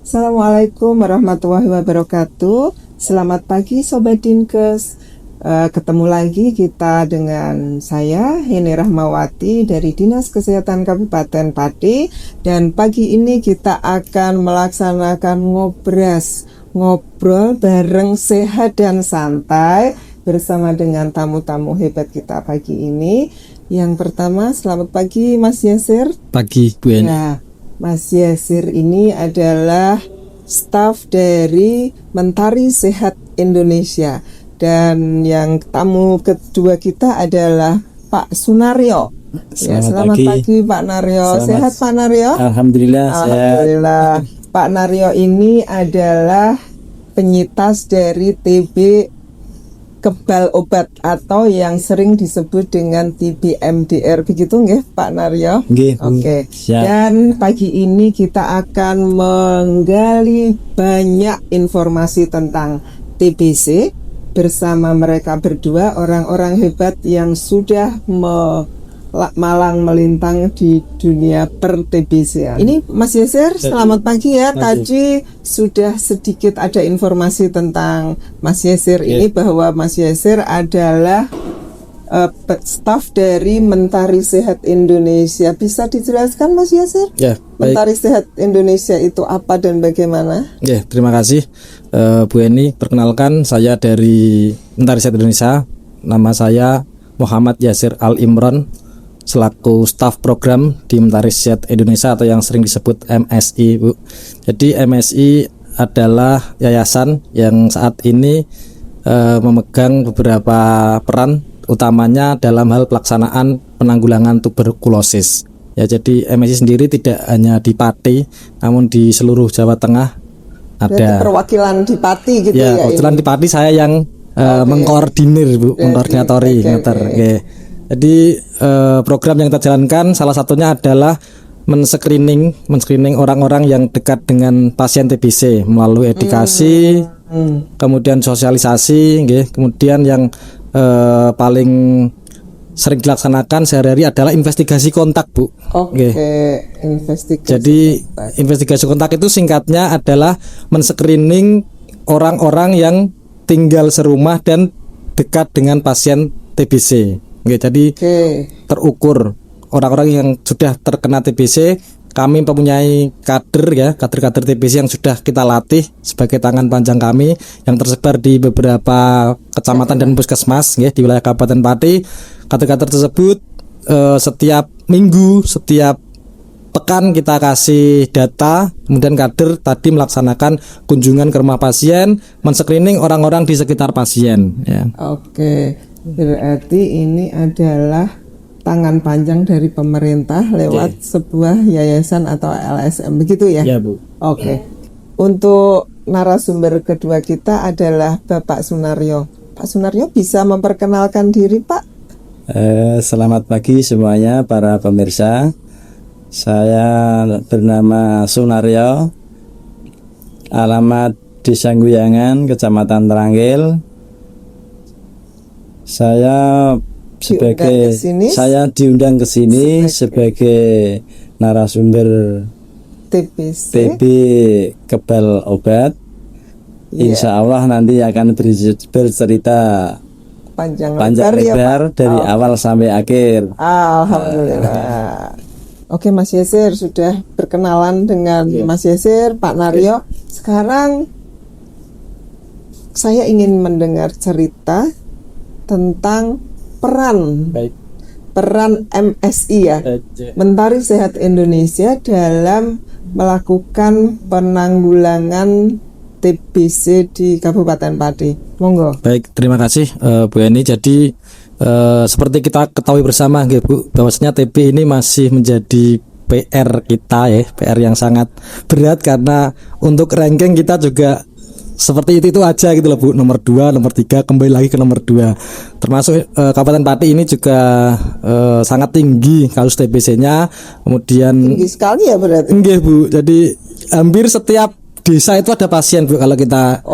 Assalamualaikum warahmatullahi wabarakatuh. Selamat pagi Sobat Dinkes. Ketemu lagi kita dengan saya Heni Rahmawati dari Dinas Kesehatan Kabupaten Pati. Dan pagi ini kita akan melaksanakan ngobrol bareng sehat dan santai bersama dengan tamu-tamu hebat kita pagi ini. Yang pertama, selamat pagi Mas Yasir. Pagi Bu Eni. Ya, Mas Yasir ini adalah staf dari Mentari Sehat Indonesia. Dan yang tamu kedua kita adalah Pak Sunaryo. Selamat pagi Pak Naryo. Sehat Pak Naryo? Alhamdulillah. Alhamdulillah. Pak Naryo ini adalah penyintas dari TB kebal obat atau yang sering disebut dengan TB MDR, begitu nggih Pak Naryo? Nggih, Bu. Oke. Siap. Dan pagi ini kita akan menggali banyak informasi tentang TBC bersama mereka berdua, orang-orang hebat yang sudah malang melintang di dunia per TBC. Ini Mas Yasir, selamat pagi ya. Tadi sudah sedikit ada informasi tentang Mas Yasir ini, bahwa Mas Yasir adalah staf dari Mentari Sehat Indonesia. Bisa dijelaskan Mas Yasir? Ya, baik. Mentari Sehat Indonesia itu apa dan bagaimana? Ya, terima kasih Bu Eni. Perkenalkan, saya dari Mentari Sehat Indonesia. Nama saya Muhammad Yasir Al Imron, selaku staf program di Mentari Sehat Indonesia atau yang sering disebut MSI, Bu. Jadi MSI adalah yayasan yang saat ini memegang beberapa peran, utamanya dalam hal pelaksanaan penanggulangan tuberkulosis. Ya, jadi MSI sendiri tidak hanya di Pati, namun di seluruh Jawa Tengah ada. Berarti perwakilan di Pati gitu ya? Perwakilan di Pati saya yang mengkoordinir, Bu, mengkoordinatori. Okay. Jadi program yang kita jalankan salah satunya adalah men-screening orang-orang yang dekat dengan pasien TBC melalui edukasi, kemudian sosialisasi, kemudian yang paling sering dilaksanakan sehari-hari adalah investigasi kontak, Bu. Oke. Investigasi. Jadi investigasi kontak itu singkatnya adalah men-screening orang-orang yang tinggal serumah dan dekat dengan pasien TBC. Jadi terukur orang-orang yang sudah terkena TBC. Kami mempunyai kader TBC yang sudah kita latih sebagai tangan panjang kami yang tersebar di beberapa kecamatan dan puskesmas di wilayah Kabupaten Pati. Kader-kader tersebut setiap minggu, setiap pekan kita kasih data, kemudian kader tadi melaksanakan kunjungan ke rumah pasien, men-screening orang-orang di sekitar pasien. Ya. Oke, berarti ini adalah tangan panjang dari pemerintah lewat sebuah yayasan atau LSM, begitu ya? Ya, Bu. Oke. Untuk narasumber kedua kita adalah Bapak Sunaryo. Pak Sunaryo bisa memperkenalkan diri, Pak? Selamat pagi semuanya para pemirsa. Saya bernama Sunaryo, alamat Desa Guyangan, Kecamatan Terangil. Saya diundang ke sini sebagai narasumber TB kebal obat. Insya Allah nanti akan bercerita panjang lebar dari awal sampai akhir. Alhamdulillah. Oke, Mas Yasir sudah berkenalan dengan Mas Yasir, Pak Naryo. Sekarang saya ingin mendengar cerita tentang peran MSI ya, Mentari Sehat Indonesia, dalam melakukan penanggulangan TBC di Kabupaten Pati. Monggo. Baik, terima kasih Bu Eni. Jadi seperti kita ketahui bersama, Bu, bahwasanya TB ini masih menjadi PR kita ya, PR yang sangat berat karena untuk ranking kita juga seperti itu aja gitu loh, Bu. Nomor 2, nomor 3, kembali lagi ke nomor 2. Termasuk Kabupaten Pati ini juga sangat tinggi kasus TBC-nya. Kemudian tinggi sekali ya berarti. Enggak, Bu. Jadi hampir setiap desa itu ada pasien, Bu, kalau kita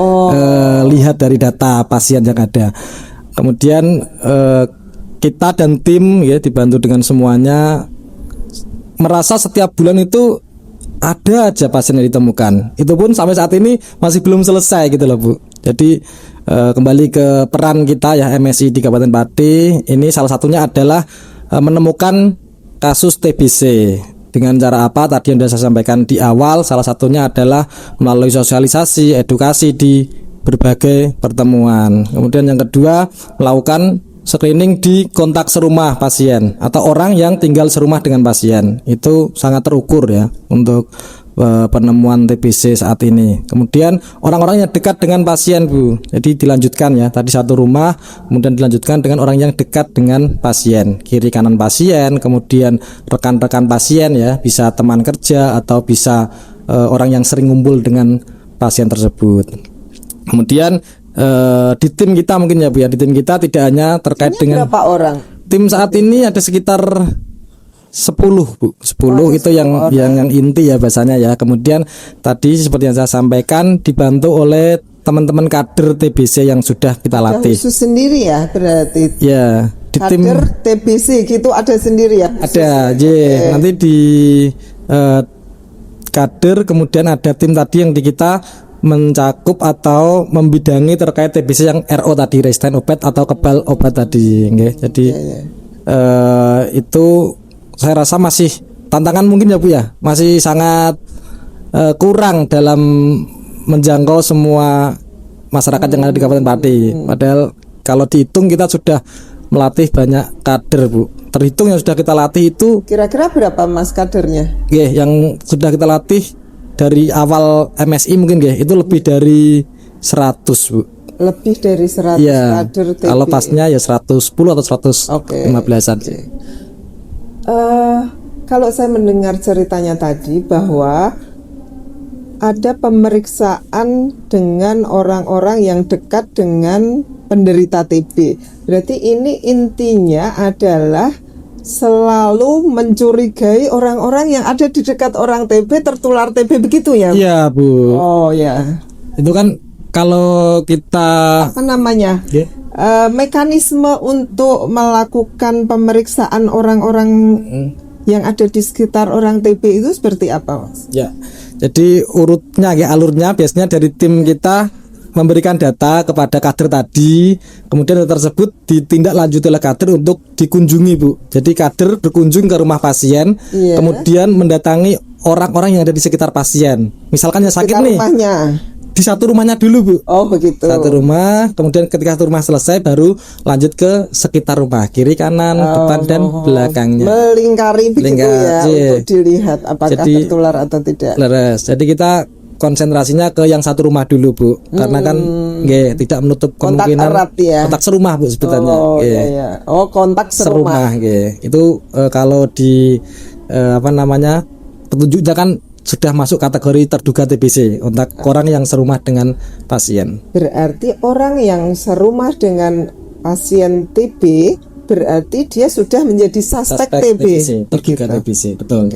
lihat dari data pasien yang ada. Kemudian kita dan tim ya dibantu dengan semuanya merasa setiap bulan itu ada aja pasien yang ditemukan. Itu pun sampai saat ini masih belum selesai gitu loh, Bu. Jadi kembali ke peran kita ya MSI di Kabupaten Pati, ini salah satunya adalah menemukan kasus TBC. Dengan cara apa? Tadi yang sudah saya sampaikan di awal, salah satunya adalah melalui sosialisasi, edukasi di berbagai pertemuan. Kemudian yang kedua, melakukan screening di kontak serumah pasien atau orang yang tinggal serumah dengan pasien. Itu sangat terukur ya untuk penemuan TBC saat ini. Kemudian orang-orang yang dekat dengan pasien, Bu. Jadi dilanjutkan ya, tadi satu rumah, kemudian dilanjutkan dengan orang yang dekat dengan pasien, kiri kanan pasien, kemudian rekan-rekan pasien ya, bisa teman kerja atau bisa orang yang sering ngumpul dengan pasien tersebut. Kemudian di tim kita mungkin ya Bu ya, di tim kita tidak hanya terkait dengan berapa orang? Tim saat ini ada sekitar 10 Bu, 10 itu yang inti ya bahasanya ya. Kemudian tadi seperti yang saya sampaikan dibantu oleh teman-teman kader TBC yang sudah kita latih. Khusus sendiri ya berarti. Ya, di tim kader TBC gitu ada sendiri ya. Ada, nanti di kader kemudian ada tim tadi yang di kita mencakup atau membidangi terkait TBC yang RO tadi, resistan obat atau kebal obat tadi, okay. Jadi itu saya rasa masih tantangan mungkin ya Bu ya, masih sangat kurang dalam menjangkau semua masyarakat yang ada di Kabupaten Pati. Padahal kalau dihitung kita sudah melatih banyak kader Bu. Terhitung yang sudah kita latih itu kira-kira berapa Mas kadernya? Yang sudah kita latih dari awal MSI mungkin itu lebih dari 100 Bu. Lebih dari 100 kader TB. Kalau pasnya ya 110 atau 115-an sih. Kalau saya mendengar ceritanya tadi bahwa ada pemeriksaan dengan orang-orang yang dekat dengan penderita TB. Berarti ini intinya adalah selalu mencurigai orang-orang yang ada di dekat orang TB tertular TB begitu ya? Iya Bu. Oh ya. Itu kan kalau kita apa namanya? Mekanisme untuk melakukan pemeriksaan orang-orang yang ada di sekitar orang TB itu seperti apa, Mas? Ya. Jadi urutnya alurnya biasanya dari tim kita memberikan data kepada kader tadi, kemudian data tersebut ditindaklanjuti oleh kader untuk dikunjungi Bu. Jadi kader berkunjung ke rumah pasien, kemudian mendatangi orang-orang yang ada di sekitar pasien. Misalkan yang sakit nih, rumahnya. Di satu rumahnya dulu Bu. Oh begitu. Satu rumah, kemudian ketika satu rumah selesai baru lanjut ke sekitar rumah, kiri kanan, depan dan belakangnya. Melingkari begitu ya, untuk dilihat apakah tertular atau tidak. Leres. Jadi kita konsentrasinya ke yang satu rumah dulu Bu, karena kan tidak menutup kemungkinan kontak serumah Bu sebutannya. Oh kontak serumah. Itu kalau di petunjuknya kan sudah masuk kategori terduga TBC untuk orang yang serumah dengan pasien. Berarti orang yang serumah dengan pasien TB berarti dia sudah menjadi suspek TB. Terduga TBC, betul.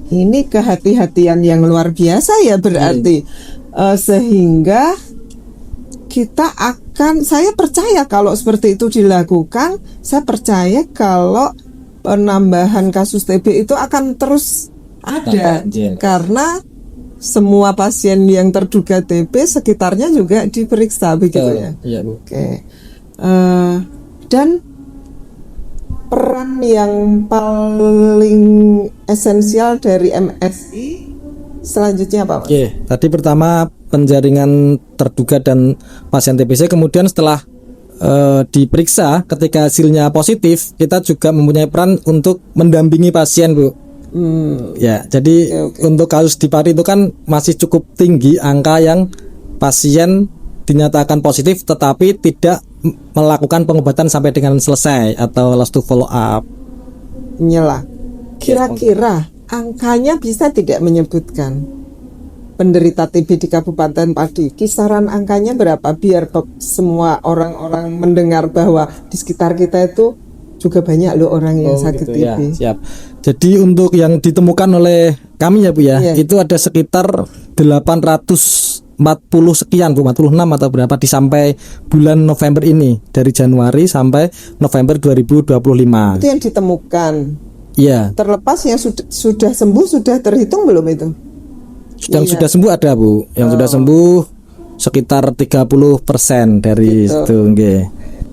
Ini kehati-hatian yang luar biasa ya berarti. Sehingga kita akan, saya percaya kalau seperti itu dilakukan, saya percaya kalau penambahan kasus TB itu akan terus ada, karena semua pasien yang terduga TB sekitarnya juga diperiksa begitu ya. Iya Bu. Oke. Dan peran yang paling esensial dari MSI selanjutnya apa Mas? Tadi pertama penjaringan terduga dan pasien TBC, kemudian setelah diperiksa ketika hasilnya positif, kita juga mempunyai peran untuk mendampingi pasien Bu. Ya, jadi untuk kasus di Pati itu kan masih cukup tinggi angka yang pasien dinyatakan positif tetapi tidak melakukan pengobatan sampai dengan selesai atau last to follow up. Nyela. Kira-kira angkanya bisa tidak menyebutkan penderita TB di Kabupaten Pati? Kisaran angkanya berapa biar semua orang-orang mendengar bahwa di sekitar kita itu juga banyak loh orang yang sakit TB. Ya, siap. Jadi untuk yang ditemukan oleh kami ya Bu ya, itu ada sekitar 840 sekian Bu, 46 atau berapa di sampai bulan November ini, dari Januari sampai November 2025. Itu yang ditemukan. Iya. Terlepas yang sudah sembuh sudah terhitung belum itu? Yang sudah sembuh ada Bu, yang sudah sembuh sekitar 30% dari Gitu. itu nggih.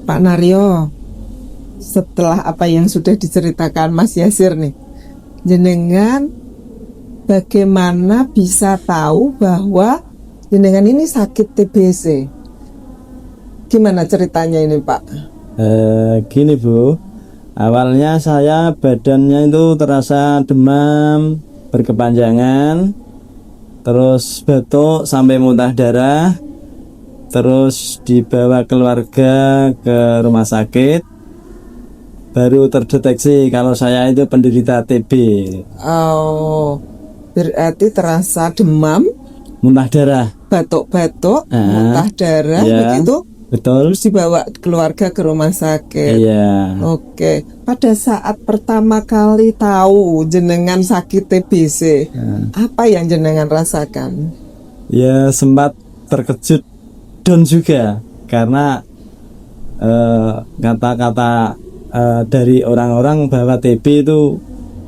Pak Naryo, setelah apa yang sudah diceritakan Mas Yasir nih, jenengan bagaimana bisa tahu bahwa jenengan ini sakit TBC? Gimana ceritanya ini Pak? Gini Bu, awalnya saya badannya itu terasa demam berkepanjangan, terus batuk sampai muntah darah, terus dibawa keluarga ke rumah sakit, baru terdeteksi kalau saya itu penderita TB. Oh, berarti terasa demam, Muntah darah. batuk-batuk, muntah darah, Iya, begitu. betul. Terus dibawa keluarga ke rumah sakit. Iya. Oke, pada saat pertama kali tahu jenengan sakit TBC, apa yang jenengan rasakan? Ya sempat terkejut down juga karena kata-kata dari orang-orang bahwa TB itu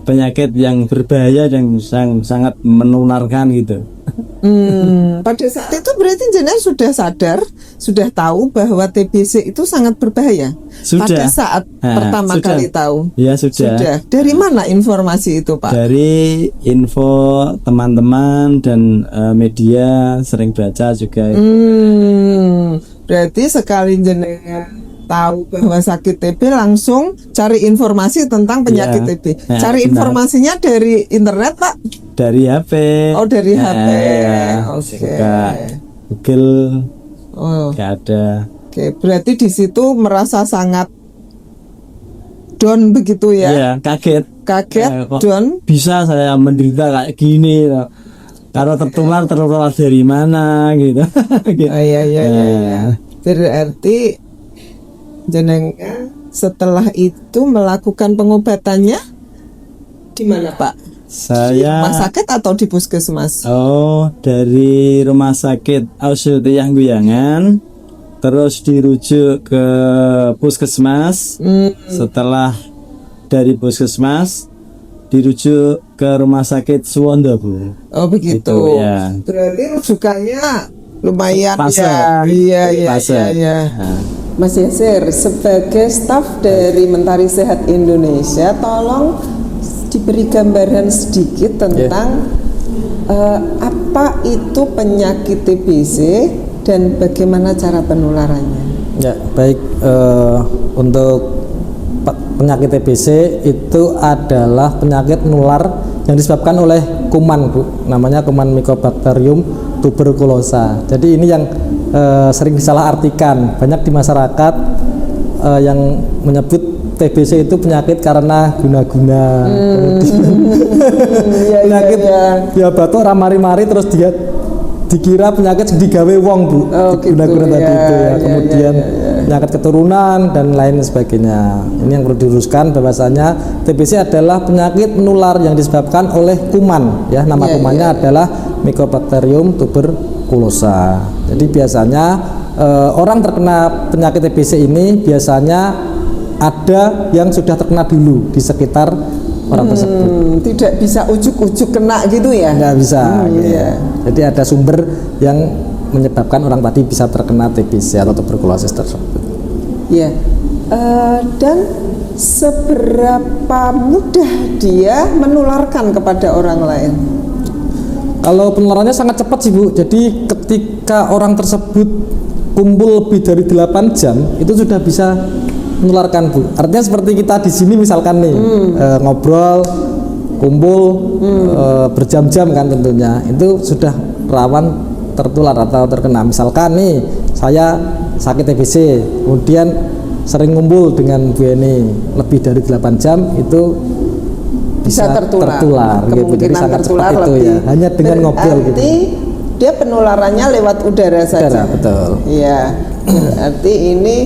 penyakit yang berbahaya dan sangat menularkan gitu. Pada saat itu berarti jenengan sudah sadar, sudah tahu bahwa TBC itu sangat berbahaya. Sudah. Pada saat pertama sudah. kali tahu. Ya sudah. Dari mana informasi itu, Pak? Dari info teman-teman dan media sering baca juga. Berarti sekali jenengan tahu bahwa sakit TB langsung cari informasi tentang penyakit Ya. TB. Ya, Cari benar. informasinya dari internet, Pak? Dari HP. Oh, dari HP. Ya. Oke. Buka Google Oh, nggak ada. oke. Berarti di situ merasa sangat down begitu ya? Iya, kaget. Kaget, Kok down. bisa saya menderita kayak gini. Kalau tertular dari mana gitu. Gitu. Oh, iya. Ya. Berarti jenengan setelah itu melakukan pengobatannya di mana, Pak? Di Saya rumah sakit atau di puskesmas? dari rumah sakit Ausyo Tiyang Guyangan, terus dirujuk ke puskesmas. Setelah dari puskesmas dirujuk ke rumah sakit Suwondo, Bu. Oh, begitu. Gitu, ya. Berarti rujukannya lumayan Fase. ya. Iya. Fase. Nah. Mas Yasir, sebagai staf dari Mentari Sehat Indonesia, tolong diberi gambaran sedikit tentang apa itu penyakit TBC dan bagaimana cara penularannya. Ya, baik, untuk penyakit TBC itu adalah penyakit menular yang disebabkan oleh kuman, Bu. Namanya kuman Mycobacterium tuberculosa. Jadi ini yang sering disalahartikan. Banyak di masyarakat yang menyebut TBC itu penyakit karena guna-guna. Penyakit ya batuk ramari-mari terus dia dikira penyakit digawe wong, Bu. Gitu, Guna-guna tadi itu ya. Kemudian ya. penyakit keturunan dan lain sebagainya. Ini yang perlu diluruskan bahwasanya TBC adalah penyakit menular yang disebabkan oleh kuman ya. Nama kumannya adalah Mycobacterium tuberculosa. Jadi biasanya orang terkena penyakit TBC ini biasanya ada yang sudah terkena dulu di sekitar orang tersebut. Tidak bisa ujuk-ujuk kena gitu ya? Nggak bisa. Gitu. Iya. Jadi ada sumber yang menyebabkan orang tadi bisa terkena TBC atau tuberkulosis tersebut. Ya. Dan seberapa mudah dia menularkan kepada orang lain? Kalau penularannya sangat cepat sih, Bu. Jadi ketika orang tersebut kumpul lebih dari 8 jam itu sudah bisa menularkan, Bu. Artinya seperti kita di sini misalkan nih ngobrol, kumpul berjam-jam kan tentunya. Itu sudah rawan tertular atau terkena. Misalkan nih saya sakit TBC, kemudian sering ngumpul dengan Bu Eni lebih dari 8 jam itu bisa tertular gitu. Jadi Kemungkinan sangat tertular cepat itu lebih. ya. Hanya dengan ngobrol gitu. Berarti dia penularannya lewat udara saja. Betul. Iya. Berarti ini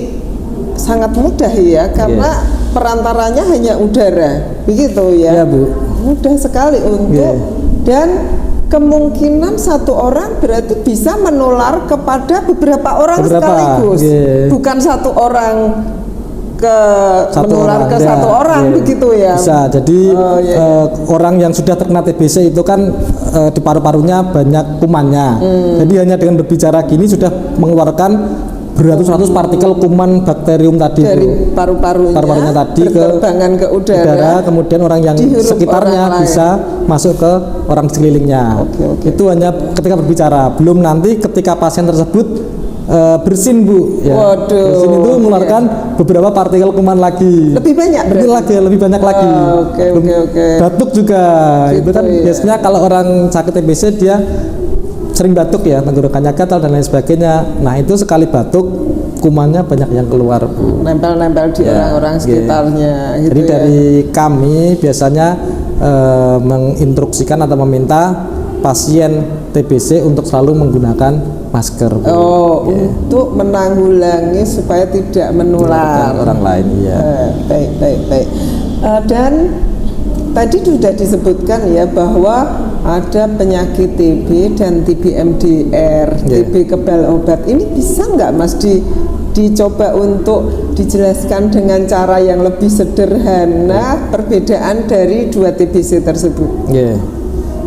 sangat mudah ya karena perantaranya hanya udara. Begitu ya. Iya, Bu. Mudah sekali untuk dan kemungkinan satu orang berarti bisa menular kepada beberapa orang sekaligus. Bukan satu orang Satu menular ke orang, satu ya, orang ya. begitu ya. Bisa. Jadi iya. orang yang sudah terkena TBC itu kan di paru-parunya banyak kumannya. Jadi hanya dengan berbicara gini sudah mengeluarkan beratus-ratus partikel kuman bakterium tadi dari Bu. paru-parunya tadi berterbangan ke udara, kemudian orang yang dihirup sekitarnya orang lain. bisa masuk ke orang sekelilingnya. Oke. Itu hanya ketika berbicara, belum nanti ketika pasien tersebut bersin Bu ya. Waduh, Bersin itu mengeluarkan beberapa partikel kuman lagi. Lebih banyak berarti? Lebih banyak lagi. Oke. Batuk juga. Gitu, itu kan ya. biasanya kalau orang sakit TBC dia sering batuk ya, tenggorokannya gatal dan lain sebagainya. Nah, itu sekali batuk kumannya banyak yang keluar Bu. Nempel-nempel di orang-orang sekitarnya gitu. Jadi ya. dari kami biasanya menginstruksikan atau meminta pasien TBC untuk selalu menggunakan masker Bu. Untuk menanggulangi supaya tidak menular orang lain ya. Baik. Dan tadi sudah disebutkan ya bahwa ada penyakit TB dan TB MDR, TB kebal obat. Ini bisa nggak Mas dicoba untuk dijelaskan dengan cara yang lebih sederhana perbedaan dari dua TBC tersebut?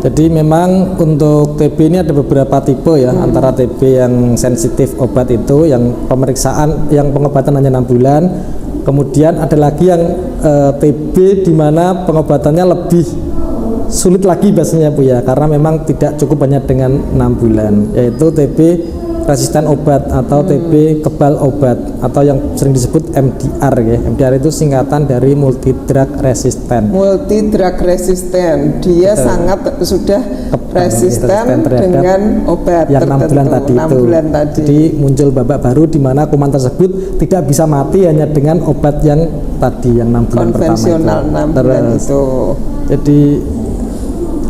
Jadi memang untuk TB ini ada beberapa tipe ya, antara TB yang sensitif obat itu yang pemeriksaan, yang pengobatan hanya 6 bulan. Kemudian ada lagi yang TB di mana pengobatannya lebih sulit lagi biasanya Bu ya, karena memang tidak cukup banyak dengan 6 bulan, yaitu TB resisten obat atau TB kebal obat atau yang sering disebut MDR ya. MDR itu singkatan dari multi drug resistant. Multi drug resistant, dia sangat sudah resisten dengan obat yang 6 bulan tadi 6 bulan tadi. Jadi muncul babak baru di mana kuman tersebut tidak bisa mati hanya dengan obat yang tadi yang 6 bulan konvensional pertama 6 bulan itu. Jadi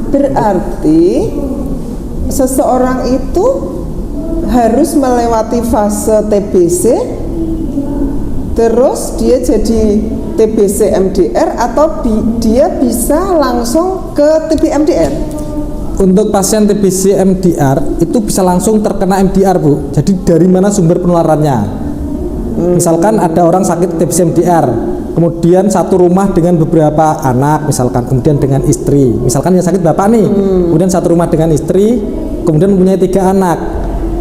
berarti seseorang itu harus melewati fase TBC terus dia jadi TBC MDR atau dia bisa langsung ke TB MDR? Untuk pasien TBC MDR itu bisa langsung terkena MDR Bu. Jadi dari mana sumber penularannya? Misalkan ada orang sakit TBC MDR, kemudian satu rumah dengan beberapa anak, misalkan kemudian dengan istri, misalkan yang sakit bapak nih, kemudian satu rumah dengan istri, kemudian mempunyai 3 anak.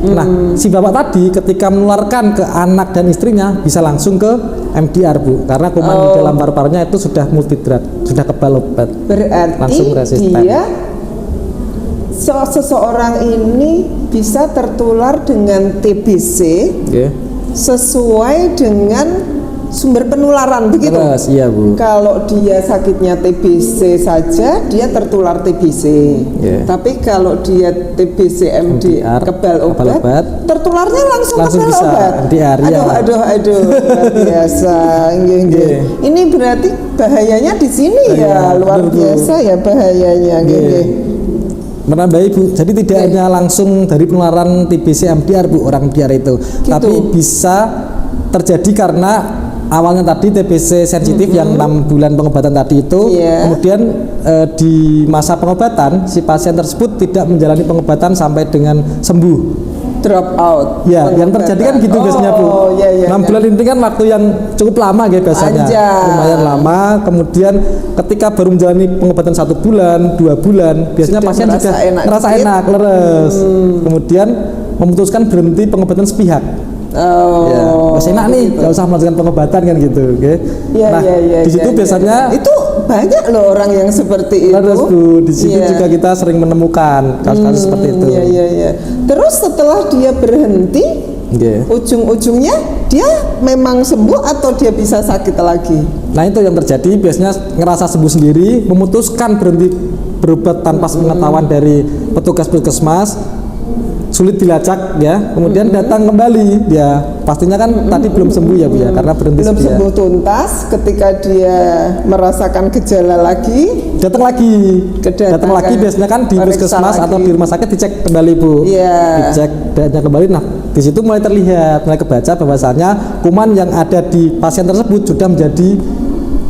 Nah, si bapak tadi ketika menularkan ke anak dan istrinya bisa langsung ke MDR Bu, karena kuman di dalam paru-parunya itu sudah multidrug, sudah kebal obat. Berarti langsung resisten. Dia seseorang ini bisa tertular dengan TBC sesuai dengan sumber penularan begitu. Iya Bu. Kalau dia sakitnya TBC saja dia tertular TBC. Tapi kalau dia TBC MDR kebal obat tertularnya langsung kebal bisa, obat. MDR, aduh luar biasa. Ini berarti bahayanya di sini ya, luar biasa ya bahayanya. Menambahi Bu, jadi tidak hanya langsung dari penularan TBC MDR Bu, orang MDR itu, tapi bisa terjadi karena awalnya tadi TBC sensitif yang 6 bulan pengobatan tadi itu, kemudian di masa pengobatan si pasien tersebut tidak menjalani pengobatan sampai dengan sembuh, drop out. Ya, yang terjadi kan gitu biasanya Bu. 6 bulan ini kan waktu yang cukup lama ya biasanya. Lumayan lama. Kemudian ketika baru menjalani pengobatan 1 bulan, 2 bulan, biasanya pasien sudah merasa enak, leres. Kemudian memutuskan berhenti pengobatan sepihak. Masih enak nih, nggak usah melanjutkan pengobatan kan gitu, di situ biasanya itu banyak loh orang yang seperti itu. Bu, di sini juga kita sering menemukan kasus-kasus seperti itu. Terus setelah dia berhenti, ujung-ujungnya dia memang sembuh atau dia bisa sakit lagi? Nah itu yang terjadi, biasanya ngerasa sembuh sendiri, memutuskan berhenti berobat tanpa pengetahuan dari petugas puskesmas, sulit dilacak ya, kemudian datang kembali dia, pastinya kan tadi belum sembuh ya Bu ya, karena berhenti belum sembuh tuntas. Ketika dia merasakan gejala lagi, datang lagi biasanya kan di puskesmas atau di rumah sakit dicek kembali Bu, dicek datanya kembali. Nah di situ mulai terlihat, mulai kebaca bahwasanya kuman yang ada di pasien tersebut sudah menjadi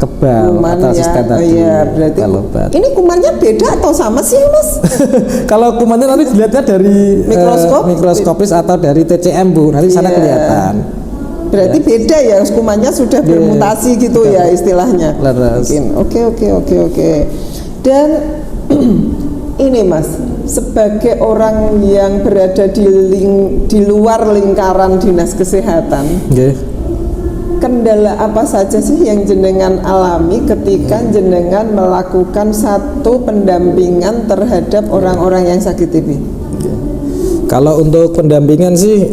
kebal atau resisten tadi. Berarti ini kumannya beda atau sama sih Mas? Kalau kumannya nanti dilihatnya dari mikroskopis atau dari TCM Bu, nanti sana kelihatan. Berarti beda ya, kumannya sudah bermutasi gitu ya istilahnya. Leres. Oke. Dan ini Mas, sebagai orang yang berada di luar lingkaran dinas kesehatan, Nggih. kendala apa saja sih yang jenengan alami ketika jenengan melakukan satu pendampingan terhadap orang-orang yang sakit TB? Kalau untuk pendampingan sih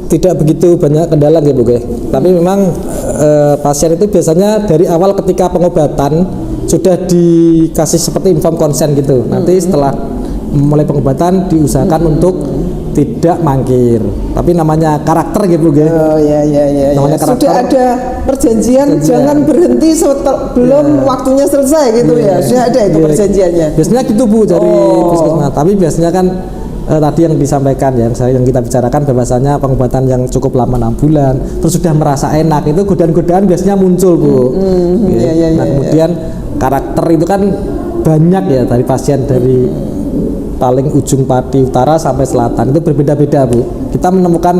tidak begitu banyak kendala gitu Bu. Tapi memang pasien itu biasanya dari awal ketika pengobatan sudah dikasih seperti inform konsen gitu. Nanti setelah mulai pengobatan diusahakan untuk tidak mangkir. Tapi namanya karakter gitu Bu. Oh ya. Namanya karakter. Sudah ada perjanjian jangan berhenti belum waktunya selesai gitu ya. Sudah ada itu perjanjiannya. Biasanya gitu Bu dari puskesmas. Tapi biasanya kan tadi yang disampaikan yang kita bicarakan bahwasanya pengobatan yang cukup lama 6 bulan terus sudah merasa enak itu godaan-godaan biasanya muncul Bu. Kemudian karakter itu kan banyak ya dari pasien dari paling ujung Pati Utara sampai selatan itu berbeda-beda Bu. Kita menemukan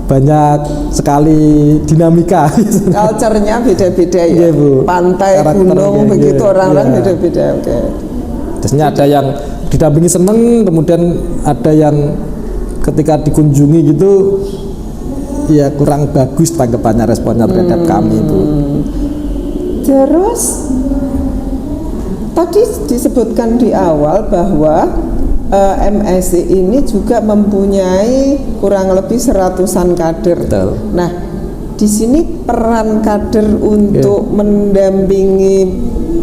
banyak sekali dinamika. Culture-nya beda-beda ya. Bu. Pantai, gunung begitu orang-orang beda-beda. Oke. Biasanya ada yang didampingi seneng, kemudian ada yang ketika dikunjungi gitu ya kurang bagus tanggapannya responnya terhadap kami Bu. Terus tadi disebutkan di awal bahwa MSI ini juga mempunyai kurang lebih 100-an kader. Betul. Nah, di sini peran kader untuk mendampingi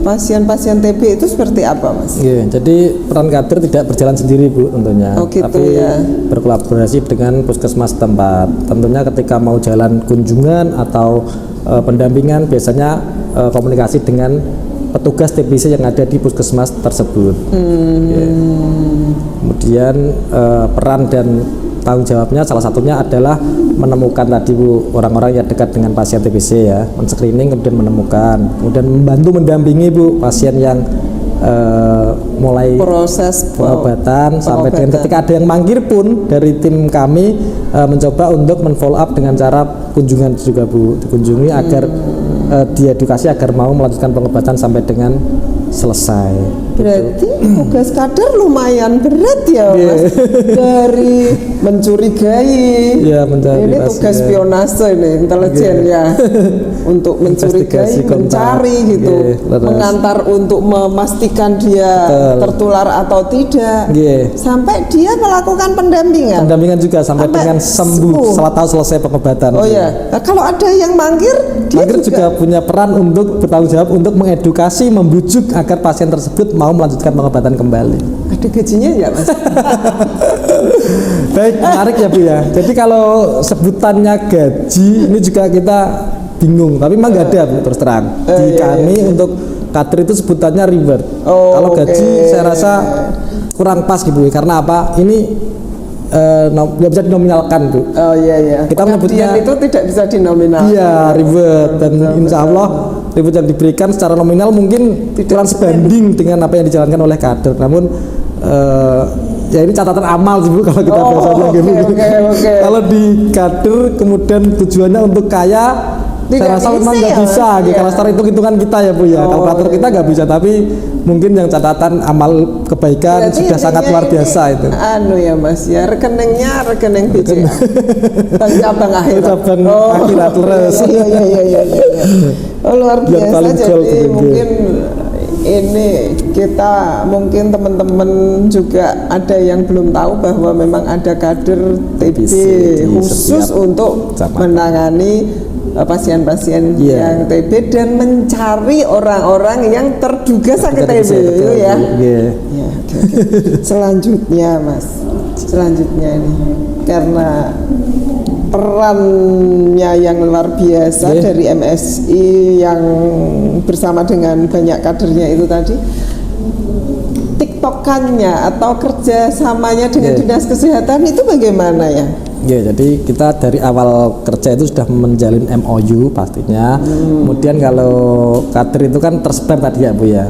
pasien-pasien TB itu seperti apa, Mas? Jadi peran kader tidak berjalan sendiri Bu tentunya, gitu tapi ya. berkolaborasi dengan puskesmas tempat. Tentunya ketika mau jalan kunjungan atau pendampingan biasanya komunikasi dengan petugas TBC yang ada di puskesmas tersebut. Kemudian peran dan tanggung jawabnya salah satunya adalah menemukan tadi Bu orang-orang yang dekat dengan pasien TBC ya, men-screening kemudian menemukan, kemudian membantu mendampingi Bu pasien yang mulai proses pengobatan sampai dengan ketika ada yang mangkir pun dari tim kami mencoba untuk men-follow up dengan cara kunjungan juga Bu, dikunjungi agar diedukasi agar mau melanjutkan pengobatan sampai dengan selesai. Berarti tugas kader lumayan berat ya Mas. Dari mencurigai ini tugas spionase ini intelijen ya untuk mencurigai, mencari gitu, mengantar untuk memastikan dia tertular atau tidak, sampai dia melakukan pendampingan juga sampai dengan sembuh setelah selesai pengobatan. Nah, kalau ada yang mangkir juga punya peran untuk bertanggung jawab untuk mengedukasi, membujuk agar pasien tersebut mau melanjutkan pengobatan kembali. Ada gajinya ya Mas? Baik, menarik ya Bu ya. Jadi kalau sebutannya gaji ini juga kita bingung, tapi memang nggak ada Bu terus terang. Di kami untuk kader itu sebutannya reward. Kalau gaji saya rasa kurang pas gitu karena apa? Ini nggak bisa dinominalkan Bu. Kita menyebutnya itu tidak bisa dinominalkan. Iya, reward dan insya Allah reward yang diberikan secara nominal mungkin kurang sebanding dengan apa yang dijalankan oleh kader. Namun ya ini catatan amal sih Bu kalau kita biasanya gitu. Kalau di kader kemudian tujuannya untuk kaya, saya rasa memang nggak bisa. Kalau secara hitung-hitungan kita ya Bu ya, kalkulator kita nggak bisa. Tapi mungkin yang catatan amal kebaikan berarti sudah sangat luar biasa itu. Ya Mas ya, rekeningnya rekening BCA. Cabang akhirat. Cabang akhirat terus. Iya. Luar biasa. Jadi mungkin ini kita mungkin teman-teman juga ada yang belum tahu bahwa memang ada kader TB khusus untuk menangani pasien-pasien yang TB dan mencari orang-orang yang terduga sakit TB itu ya. Selanjutnya Mas, ini karena perannya yang luar biasa dari MSI yang bersama dengan banyak kadernya itu tadi, tiktokannya atau kerjasamanya dengan dinas kesehatan itu bagaimana ya? Jadi kita dari awal kerja itu sudah menjalin MOU pastinya. Kemudian kalau kader itu kan tersebar tadi ya Bu ya.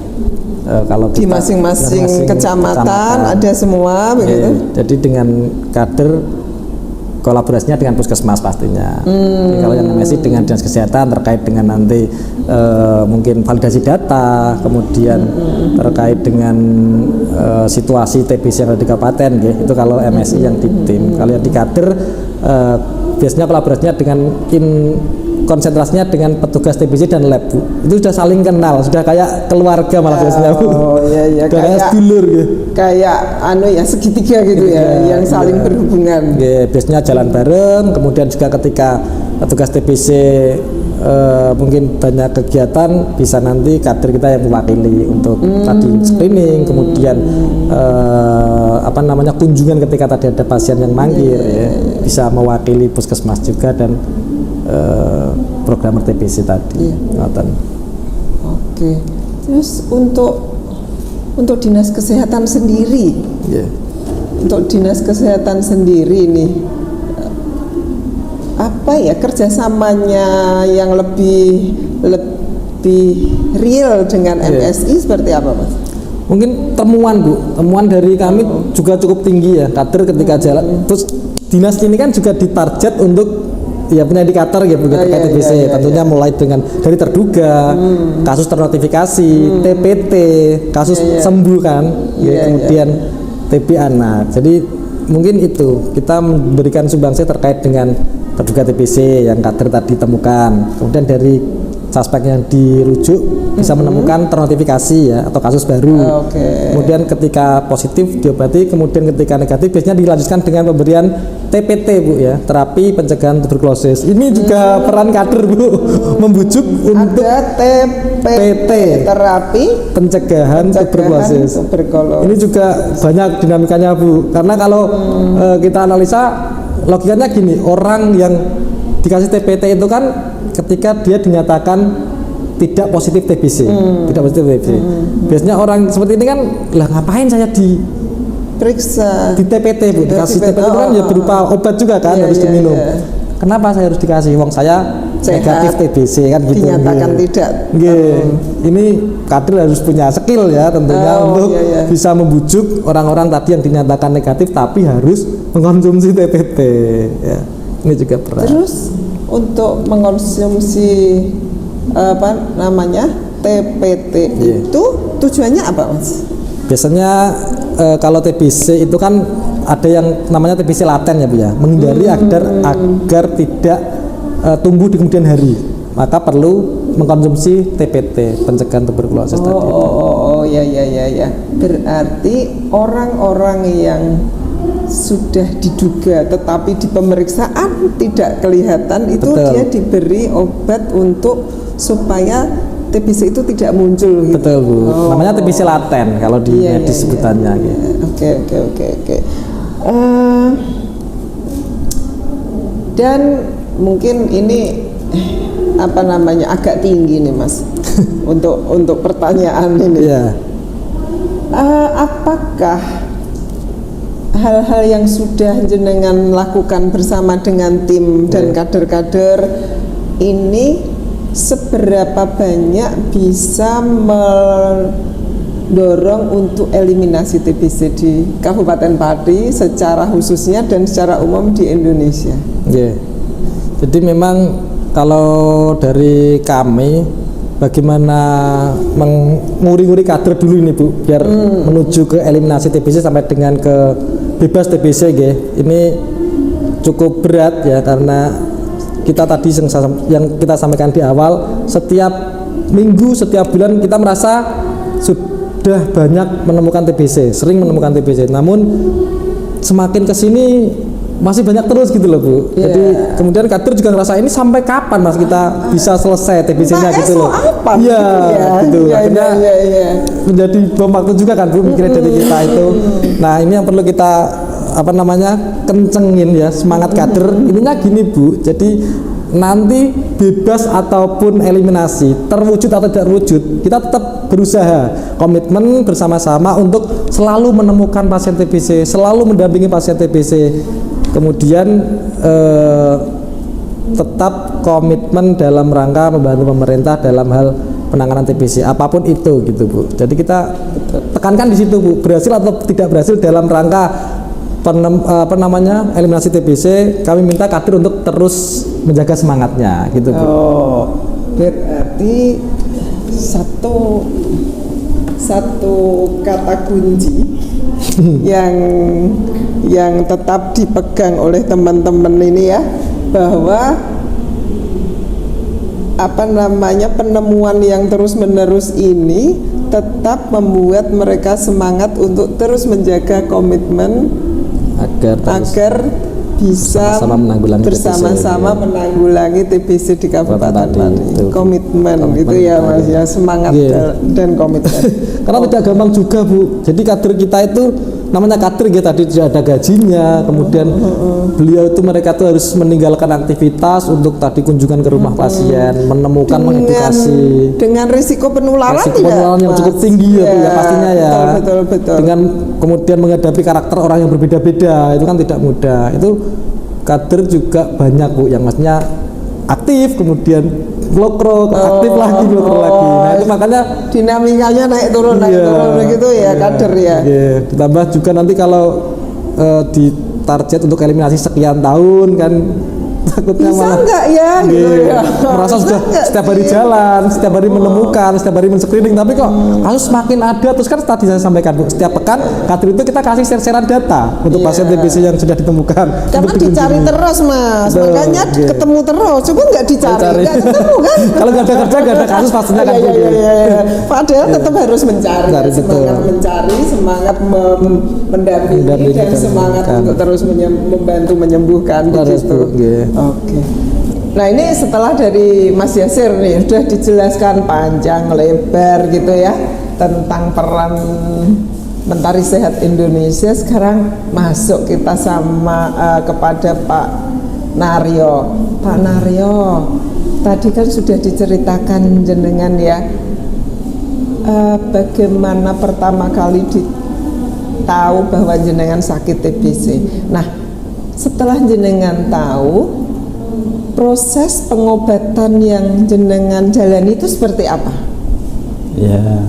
Kalau di masing-masing kecamatan ada semua begitu. Jadi dengan kader kolaborasinya dengan puskesmas pastinya. Jadi kalau yang MSI dengan dinas kesehatan terkait dengan nanti mungkin validasi data, kemudian terkait dengan situasi TBC yang ada di kabupaten, itu kalau MSI yang di tim. Kalau yang di kader biasanya kolaborasinya dengan konsentrasinya dengan petugas TBC dan lab, Bu. Itu sudah saling kenal, sudah kayak keluarga malah biasanya, Bu. Oh iya, kayak sedulur gitu. Kayak ya segitiga gitu ya, yang saling berhubungan. Biasanya jalan bareng, kemudian juga ketika petugas TBC mungkin banyak kegiatan, bisa nanti kader kita yang mewakili untuk tadi screening, kemudian kunjungan ketika tadi ada pasien yang manggil, bisa mewakili puskesmas juga dan programmer TBC tadi. Oke. Terus untuk dinas kesehatan sendiri, untuk dinas kesehatan sendiri nih, apa ya kerjasamanya yang lebih real dengan MSI seperti apa, Mas? Mungkin temuan dari kami juga cukup tinggi ya, kader ketika jalan. Terus dinas ini kan juga ditarget untuk punya indikator gitu terkait TBC. Tentunya mulai dari terduga, kasus ternotifikasi, TPT, kasus sembuh kan, kemudian TB anak. Jadi mungkin itu kita memberikan sumbangsi terkait dengan terduga TBC yang kader tadi temukan. Kemudian dari suspek yang dirujuk bisa menemukan ternotifikasi atau kasus baru. Kemudian ketika positif diobati, kemudian ketika negatif biasanya dilanjutkan dengan pemberian TPT, Bu, terapi pencegahan tuberkulosis. Ini juga peran kader, Bu, membujuk untuk ada TPT, terapi pencegahan tuberkulosis. Ini juga banyak dinamikanya, Bu, karena kalau kita analisa logikanya gini, orang yang dikasih TPT itu kan ketika dia dinyatakan tidak positif TBC, biasanya orang seperti ini kan, lah ngapain saya diperiksa di TPT, Bu, dikasih TPT itu kan ya berupa obat juga kan, harus diminum. Kenapa saya harus dikasih? Wong saya negatif TBC kan gitu. Dinyatakan tidak. Ini kader harus punya skill ya tentunya untuk bisa membujuk orang-orang tadi yang dinyatakan negatif tapi harus mengkonsumsi TPT. Ini juga peran. Terus untuk mengkonsumsi TPT itu tujuannya apa, Mas? Biasanya kalau TBC itu kan ada yang namanya TBC laten ya, Bu, menghindari agar tidak tumbuh di kemudian hari, maka perlu mengkonsumsi TPT pencegahan tuberkulosis tadi. Ya. Berarti orang-orang yang sudah diduga tetapi di pemeriksaan tidak kelihatan itu dia diberi obat untuk supaya TBC itu tidak muncul gitu. Betul, Bu. Namanya TBC laten kalau di medis sebutannya. Oke. Dan mungkin ini agak tinggi nih, Mas. untuk pertanyaan ini. Apakah hal-hal yang sudah jenengan lakukan bersama dengan tim dan kader-kader ini seberapa banyak bisa mendorong untuk eliminasi TBC di Kabupaten Pati secara khususnya dan secara umum di Indonesia? Jadi memang kalau dari kami bagaimana menguri-nguri kader dulu ini, Bu, biar menuju ke eliminasi TBC sampai dengan ke bebas TBC ini cukup berat ya, karena kita tadi yang kita sampaikan di awal, setiap minggu, setiap bulan kita merasa sudah banyak menemukan TBC, sering menemukan TBC, namun semakin kesini masih banyak terus gitu loh, Bu. Jadi kemudian kader juga ngerasa ini sampai kapan, Mas, kita bisa selesai TBC-nya gitu loh. Gitu. Akhirnya menjadi bom waktu juga kan, Bu, mikirnya dari kita itu. Nah, ini yang perlu kita kencengin ya semangat kader. Ininya gini, Bu. Jadi nanti bebas ataupun eliminasi, terwujud atau tidak terwujud, kita tetap berusaha, komitmen bersama-sama untuk selalu menemukan pasien TBC, selalu mendampingi pasien TBC. Kemudian tetap komitmen dalam rangka membantu pemerintah dalam hal penanganan TBC apapun itu gitu, Bu. Jadi kita tekankan di situ, Bu, berhasil atau tidak berhasil dalam rangka eliminasi TBC, kami minta kader untuk terus menjaga semangatnya gitu Bu. Oh, berarti satu kata kunci yang tetap dipegang oleh teman-teman ini ya, bahwa penemuan yang terus-menerus ini tetap membuat mereka semangat untuk terus menjaga komitmen agar bisa bersama-sama menanggulangi TBC di Kabupaten Pati. Komitmen gitu ya Mas ya, semangat dan komitmen. Karena tidak gampang juga Bu. Jadi kader kita itu namanya kader ya, tadi tidak ada gajinya, kemudian beliau itu mereka tuh harus meninggalkan aktivitas untuk tadi kunjungan ke rumah pasien, menemukan, mengedukasi dengan risiko penularan yang cukup tinggi ya Bu ya, pastinya ya. Betul. Dengan kemudian menghadapi karakter orang yang berbeda-beda itu kan tidak mudah. Itu kader juga banyak Bu yang maksudnya aktif, kemudian aktif lagi. Nah itu makanya dinamikanya naik turun begitu ya kader ya. Ditambah juga nanti kalau di target untuk eliminasi sekian tahun kan takutnya bisa malah enggak ya gitu ya. Merasa sudah setiap hari jalan, setiap hari menemukan, setiap hari men-screening, tapi kok kasus makin ada. Terus kan tadi saya sampaikan Bu, setiap pekan kader itu kita kasih share-sharean data untuk pasien TBC yang sudah ditemukan. Karena dicari terus Mas, makanya ketemu terus. Coba nggak dicari, nggak ketemu kan? Kalau nggak ada kerja, nggak ada kasus pastinya kan. Padahal tetap harus mencari, semangat mencari, semangat mendampingi dan semangat untuk terus membantu menyembuhkan begitu. Oke. Nah ini setelah dari Mas Yasir nih sudah dijelaskan panjang lebar gitu ya tentang peran Mentari Sehat Indonesia. Sekarang masuk kita kepada Pak Naryo. Pak Naryo, tadi kan sudah diceritakan jenengan ya bagaimana pertama kali tahu bahwa jenengan sakit TBC. Nah setelah jenengan tahu, proses pengobatan yang jenengan jalani itu seperti apa? Ya,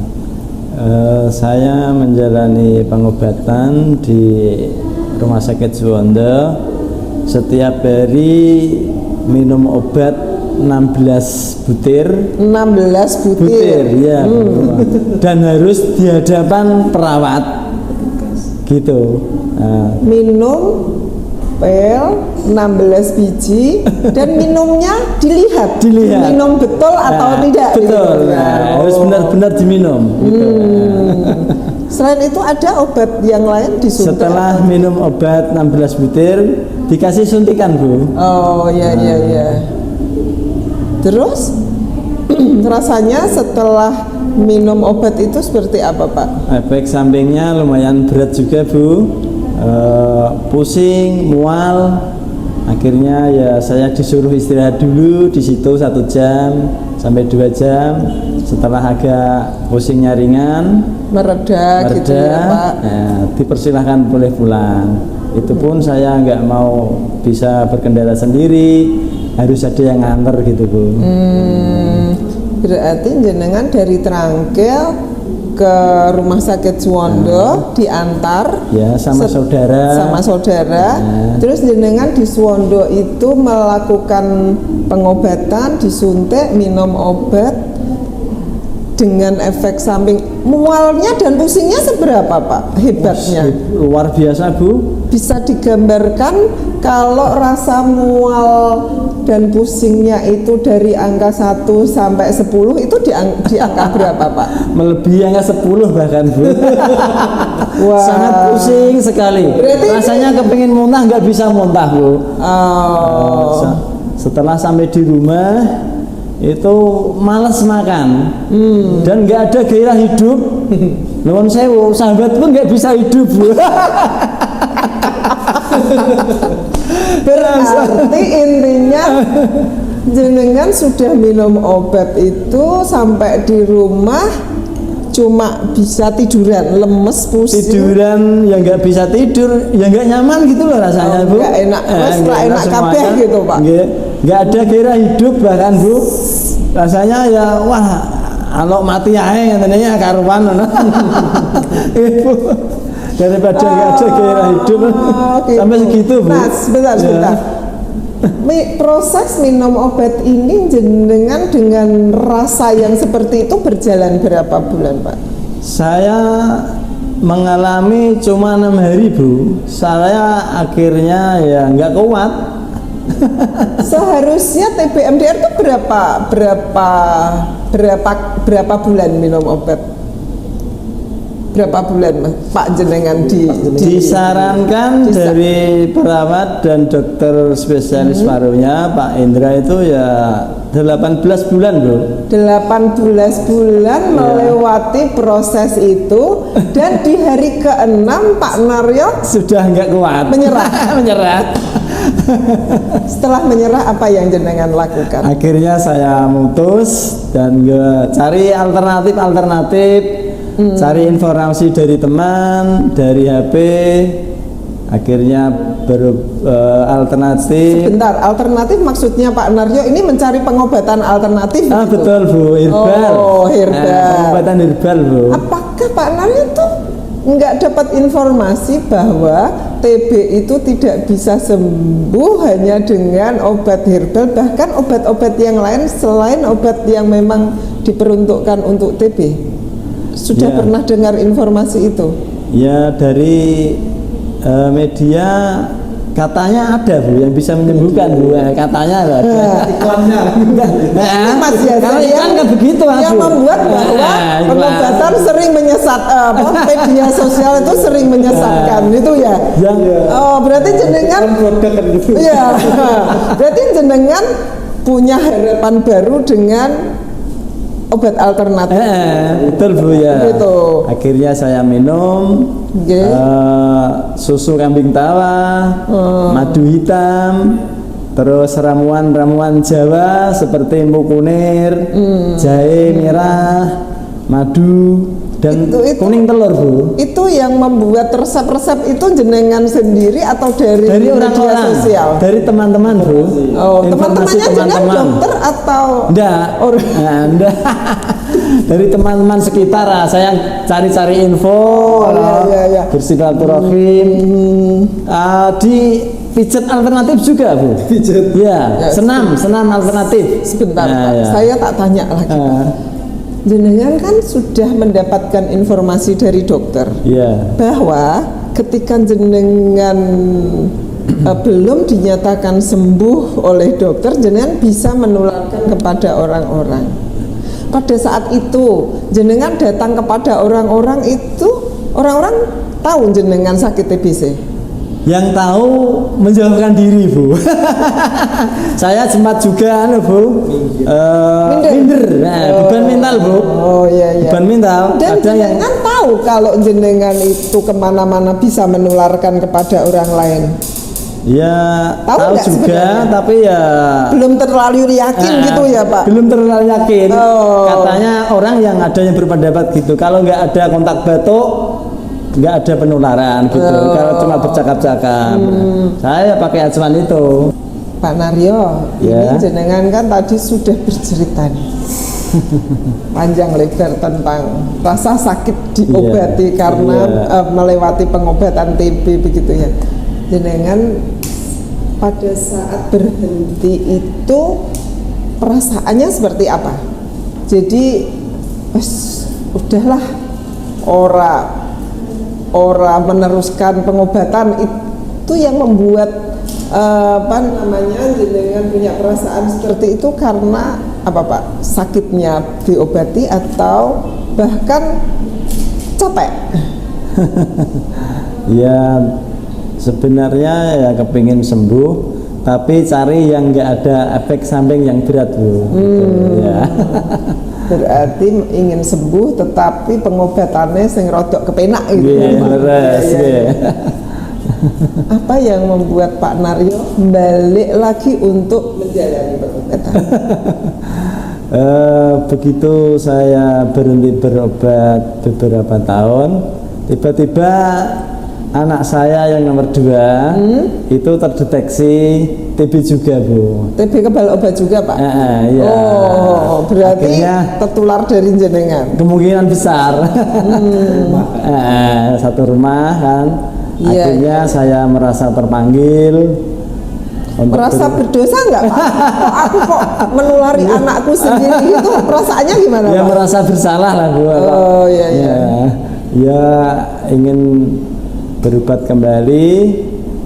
saya menjalani pengobatan di Rumah Sakit Suwondo. Setiap hari minum obat 16 butir. 16 butir ya. Dan harus di hadapan perawat gitu. Minum pil 16 biji dan minumnya dilihat minum betul atau tidak betul gitu. Harus benar-benar diminum gitu. Selain itu ada obat yang lain disuntik? Setelah minum obat 16 butir dikasih suntikan Bu. Oh iya. Terus rasanya setelah minum obat itu seperti apa Pak? Efek sampingnya lumayan berat juga Bu. Pusing, mual, akhirnya ya saya disuruh istirahat dulu di situ 1 jam sampai 2 jam. Setelah agak pusingnya ringan, mereda gitu ya Pak, dipersilahkan boleh pulang. Itu pun saya nggak mau bisa berkendara sendiri, harus ada yang nganter gitu Bu. Berarti jenengan dari Trangkil ke Rumah Sakit Suwondo diantar ya sama saudara. Terus jenengan di Suwondo itu melakukan pengobatan, disuntik, minum obat dengan efek samping. Mualnya dan pusingnya seberapa Pak hebatnya? Luar biasa Bu. Bisa digambarkan kalau rasa mual dan pusingnya itu dari angka 1 sampai 10 itu di angka berapa Pak? Melebihi angka 10 bahkan Bu. Wah. Sangat pusing sekali. Berarti rasanya kepingin muntah nggak bisa muntah Bu. Setelah sampai di rumah itu malas makan dan nggak ada gairah hidup. Nuwun sewu, sahabat pun nggak bisa hidup Bu. Berarti intinya jenengan sudah minum obat itu sampai di rumah cuma bisa tiduran, lemes, pusing. Tiduran ya nggak bisa tidur, ya nggak nyaman gitu loh rasanya Bu. Nggak enak, nggak enak kabeh gitu Pak. Nggak ada gairah hidup bahkan Bu. Rasanya ya wah, kalau mati ae ngene karuan. daripada nggak ada gairah hidup. gitu. Sampai segitu, Bu. Nah, sebentar, Ya. sebentar. Proses minum obat ini jenengan dengan rasa yang seperti itu berjalan berapa bulan, Pak? Saya mengalami cuma 6 hari, Bu. Saya akhirnya ya nggak kuat. Seharusnya TB-MDR itu berapa bulan minum obat? Berapa bulan, Mas? Pak jenengan Disarankan dari perawat dan dokter spesialis parunya Pak Indra itu ya 18 bulan, Bu. 18 bulan melewati proses itu dan di hari ke-6 Pak Naryo Sudah nggak kuat. Menyerah. Menyerah. setelah menyerah apa yang jenengan lakukan? Akhirnya saya mutus dan cari alternatif, cari informasi dari teman, dari HP. Akhirnya alternatif. Bentar, alternatif maksudnya Pak Naryo ini mencari pengobatan alternatif gitu? Betul, Bu, herbal. Oh, herbal. Pengobatan herbal, Bu. Apakah Pak Naryo tuh nggak dapat informasi bahwa TB itu tidak bisa sembuh hanya dengan obat herbal, bahkan obat-obat yang lain selain obat yang memang diperuntukkan untuk TB? Sudah Ya. pernah dengar informasi itu? Ya, dari media katanya ada, Bu, yang bisa menyembuhkan, Bu. Katanya ada. Iklannya. Mas ya, kalau iklan nggak begitu, yang Bu. membuat bahwa Iklan. pengobatan sering menyesat, media sosial itu sering menyesatkan, itu ya. Oh, berarti jenengan, iya, berarti jenengan punya harapan baru dengan obat alternatif. Betul, Bu, ya. Gitu. Akhirnya saya minum Oke. susu kambing tawa, madu hitam, terus ramuan-ramuan Jawa seperti mukunir, jahe merah, madu, dan Itu- kuning telur, Bu. Itu yang membuat resep-resep itu jenengan sendiri atau dari Dari media orang-orang, sosial? dari teman-teman, Bu. Oh, Informasi teman-temannya jenengan dokter atau Enggak. Or- Enggak. Dari teman-teman sekitar saya cari-cari info, iya. bersilaturahim. Di pijet alternatif juga, Bu. Pijet. Ya, senam alternatif. Sebentar, Nah, Pak. ya. Saya tak tanya lagi. Jenengan kan sudah mendapatkan informasi dari dokter Ya. bahwa ketika jenengan belum dinyatakan sembuh oleh dokter, jenengan bisa menularkan kepada orang-orang. Pada saat itu jenengan datang kepada orang-orang itu, orang-orang tahu jenengan sakit TBC. Yang tahu menjauhkan diri, Bu. Saya sempat juga, Bu, minder. Nah, beban mental, Bu. Oh iya. Beban mental. Dan Ada yang jenengan tahu kalau jenengan itu kemana-mana bisa menularkan kepada orang lain. ya Tahu tahu nggak juga, sebenarnya? tapi ya Belum terlalu yakin gitu ya, Pak? belum terlalu yakin. Oh. Katanya orang yang ada yang berpendapat gitu, kalau nggak ada kontak batuk nggak ada penularan gitu. Kalau cuma bercakap-cakap, saya pakai acuan itu. Pak Naryo, Ya. ini jenengan kan tadi sudah bercerita nih panjang lebar tentang rasa sakit diobati Iya. karena Iya. melewati pengobatan TB begitu ya. Jenengan pada saat berhenti itu perasaannya seperti apa? Jadi udahlah, ora meneruskan pengobatan itu yang membuat jenengan punya perasaan seperti itu karena apa, Pak? Sakitnya diobati atau bahkan capek? Ya sebenarnya ya kepingin sembuh, tapi cari yang nggak ada efek samping yang berat, Bu. Gitu, ya. Berarti ingin sembuh tetapi pengobatannya sing rodok kepenak gitu Iya, ya, Pak? leres, Iya, iya. iya. Apa yang membuat Pak Naryo balik lagi untuk menjalani pengobatan? Begitu saya berhenti berobat beberapa tahun, tiba-tiba anak saya yang nomor 2 itu terdeteksi TB juga Bu. TB kebal obat juga Pak? Iya. Oh, berarti Akhirnya tertular dari jenengan? Kemungkinan besar. Satu rumah kan. Iya, Akhirnya saya merasa terpanggil. Merasa berdosa nggak Pak? Kok aku kok menulari anakku sendiri itu perasaannya gimana Ya Pak? merasa bersalah lah Bu. Oh iya. Ya ingin berobat kembali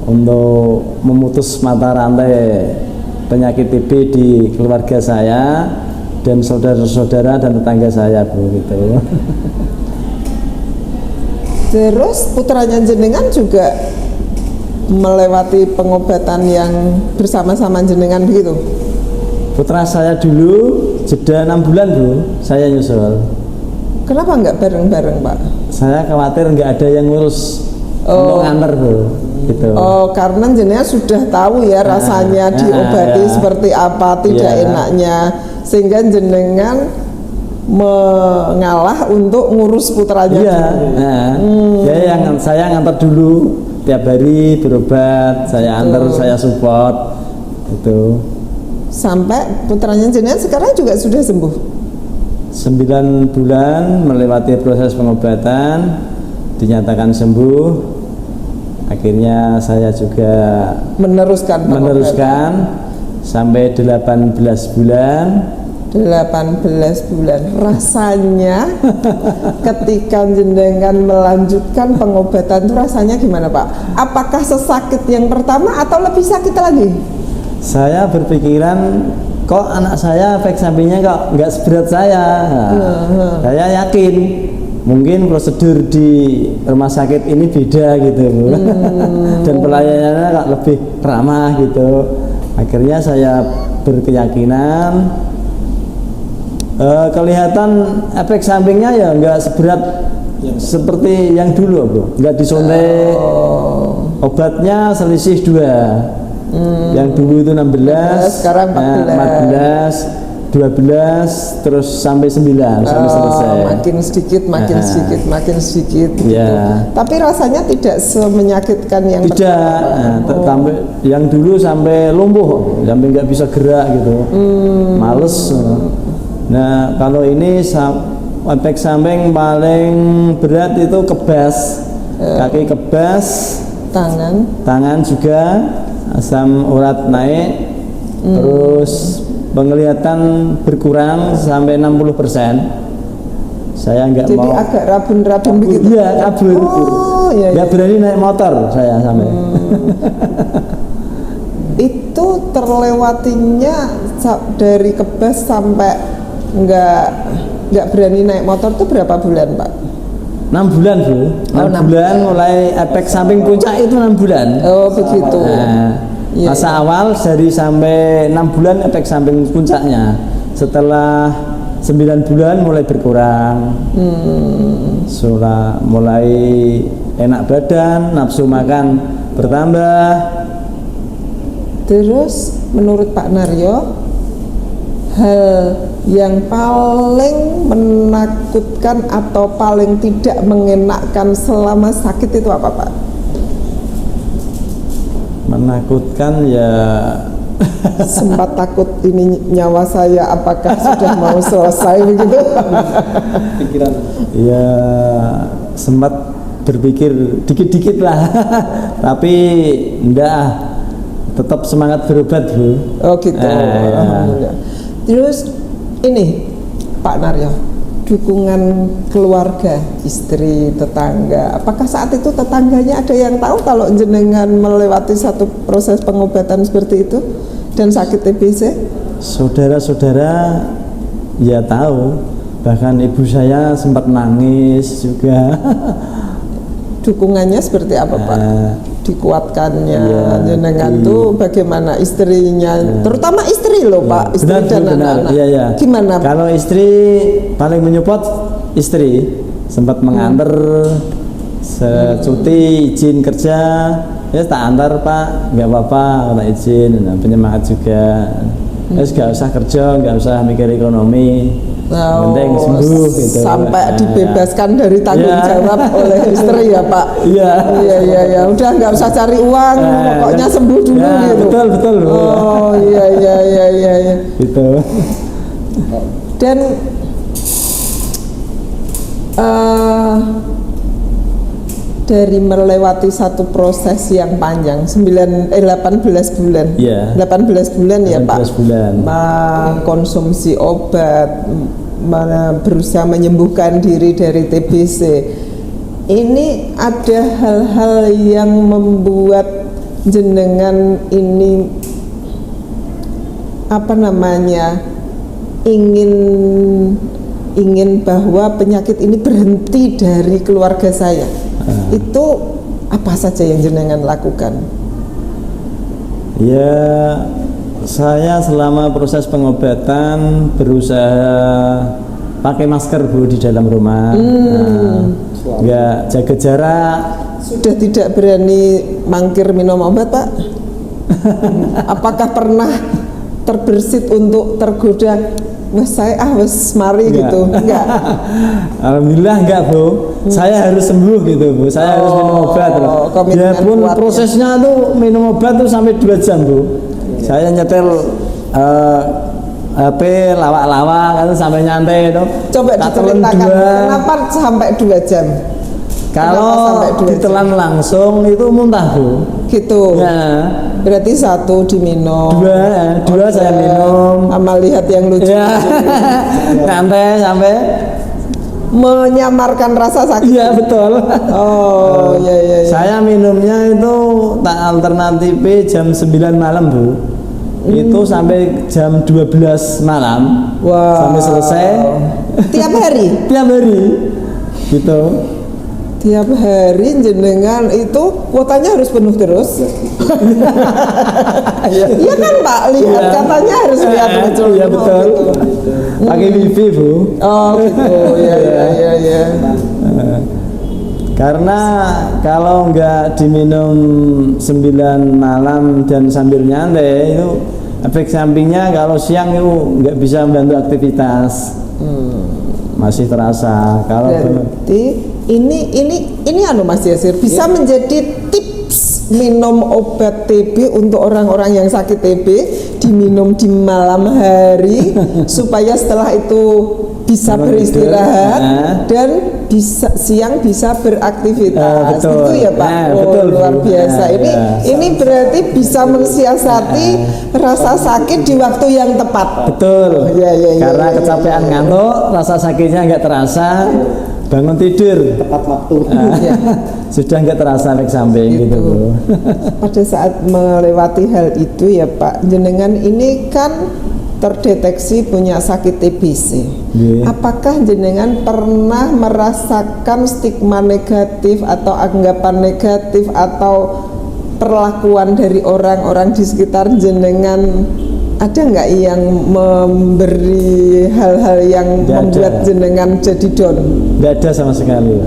untuk memutus mata rantai penyakit TB di keluarga saya dan saudara-saudara dan tetangga saya Bu gitu. Terus putranya jenengan juga melewati pengobatan yang bersama-sama jenengan begitu? Putra saya dulu jeda 6 bulan Bu, saya nyusul. Kenapa nggak bareng-bareng Pak? Saya khawatir nggak ada yang ngurus untuk nganter Bu gitu. Oh, karena jenengan sudah tahu ya rasanya diobati seperti apa, tidak enaknya, sehingga jenengan mengalah untuk ngurus putranya. Iya. Yang saya nganter dulu tiap hari berobat, saya antar, saya support itu. Sampai putranya jenengan sekarang juga sudah sembuh. 9 bulan melewati proses pengobatan, dinyatakan sembuh. Akhirnya saya juga meneruskan sampai 18 bulan. 18 bulan rasanya ketika jenengan melanjutkan pengobatan itu rasanya gimana Pak? Apakah sesakit yang pertama atau lebih sakit lagi? Saya berpikiran kok anak saya efek sampingnya kok nggak seberat saya. Saya yakin mungkin prosedur di rumah sakit ini beda gitu dan pelayanannya kok lebih ramah gitu. Akhirnya saya berkeyakinan kelihatan efek sampingnya ya nggak seberat seperti yang dulu Bu, nggak disuntik. Obatnya selisih 2. Yang dulu itu 16, sekarang 14. 12 terus sampai 9 sampai selesai. Makin sedikit gitu. Tapi rasanya tidak semenyakitkan yang pertama. Yang dulu sampai lumpuh, sampai nggak bisa gerak gitu. Males. Nah, kalau ini efek samping paling berat itu kebas, kaki kebas, tangan juga, asam urat naik, terus penglihatan berkurang sampai 60%. Saya nggak mau. Jadi agak rabun-rabun begitu. Iya, kabur. Nggak berani naik motor saya sampai. Itu terlewatinya dari kebas sampai nggak berani naik motor itu berapa bulan Pak? 6 bulan Bu. 6 bulan mulai efek samping puncak itu 6 bulan. Oh begitu. Masa awal dari sampai 6 bulan efek samping puncaknya. Setelah 9 bulan mulai berkurang. Mulai enak badan, nafsu makan bertambah. Terus menurut Pak Naryo, hal yang paling menakutkan atau paling tidak mengenakkan selama sakit itu apa Pak? Menakutkan ya sempat takut ini nyawa saya apakah sudah mau selesai begitu? Pikiran ya sempat berpikir dikit-dikit lah tapi enggak, tetap semangat berobat Bu. Oh gitu. Alhamdulillah. Terus ini Pak Naryo, dukungan keluarga, istri, tetangga, apakah saat itu tetangganya ada yang tahu kalau jenengan melewati satu proses pengobatan seperti itu dan sakit TBC? Saudara-saudara ya tahu, bahkan ibu saya sempat nangis juga. Dukungannya seperti apa Pak? Dikuatkannya jenengan tuh bagaimana istrinya, terutama istri loh Pak, istri dan anak-anak. Gimana? Kalau istri paling menyupport, istri sempat mengantar secuti izin kerja, ya tak antar Pak, nggak apa-apa, tak izin, penyemangat juga. Nggak usah kerja, nggak usah mikir ekonomi. penting sembuh gitu. Sampai dibebaskan dari tanggung jawab oleh istri ya Pak. Iya. Iya. Udah nggak usah cari uang, pokoknya sembuh dulu gitu. Betul. Oh iya. Gitu. Dan dari melewati satu proses yang panjang 18 bulan. Iya. 18 bulan ya Pak. 18 bulan. Mengkonsumsi obat, berusaha menyembuhkan diri dari TBC. Ini ada hal-hal yang membuat jenengan ini ingin bahwa penyakit ini berhenti dari keluarga saya. Itu apa saja yang jenengan lakukan? Ya, saya selama proses pengobatan berusaha pakai masker Bu di dalam rumah. Nggak jaga jarak. Sudah tidak berani mangkir minum obat Pak? Apakah pernah terbersit untuk tergoda? Wes mari Enggak. gitu? Enggak. Alhamdulillah enggak Bu. Saya harus sembuh gitu Bu. Saya harus minum obat. Komitmen Biarpun kuat, prosesnya tuh minum obat tuh sampai 2 jam Bu. Saya nyetel HP lawak-lawak kan sampai nyantai itu. Coba diceritakan kenapa sampai 2 jam? Kalau ditelan langsung itu muntah Bu. Gitu. Ya. Berarti 1 diminum. 2 saya minum. Amal lihat yang lucu. Ya. Nyantai sampai menyamarkan rasa sakit. iya betul. Oh iya. Saya minumnya itu tak alternatif jam 9 malam Bu. Itu sampai jam 12 malam. Wow. Sampai selesai. Tiap hari? Tiap hari. Gitu. Tiap hari jenengan itu kuotanya harus penuh terus. Iya kan Pak, lihat katanya harus lihat muncul. Iya betul. Pakai wifi Bu. Oh gitu. Iya. Karena kalau nggak diminum 9 malam dan sambil nyantai itu efek sampingnya kalau siang itu nggak bisa membantu aktivitas. Masih terasa. Kalau berarti ini Mas Yasir bisa menjadi tips minum obat TB untuk orang-orang yang sakit TB, diminum di malam hari supaya setelah itu bisa beristirahat dan siang bisa beraktivitas. Itu ya Pak. Betul, luar biasa. Ini berarti bisa mensiasati rasa sakit di waktu yang tepat. Betul. Karena kecapean ngantuk, rasa sakitnya nggak terasa. Bangun tidur tepat waktu. Sudah nggak terasa efek samping gitu Bu. Pada saat melewati hal itu ya Pak, jenengan ini kan terdeteksi punya sakit TBC. Apakah jenengan pernah merasakan stigma negatif atau anggapan negatif atau perlakuan dari orang-orang di sekitar jenengan? Ada nggak yang memberi hal-hal yang membuat jenengan jadi down? Nggak ada sama sekali.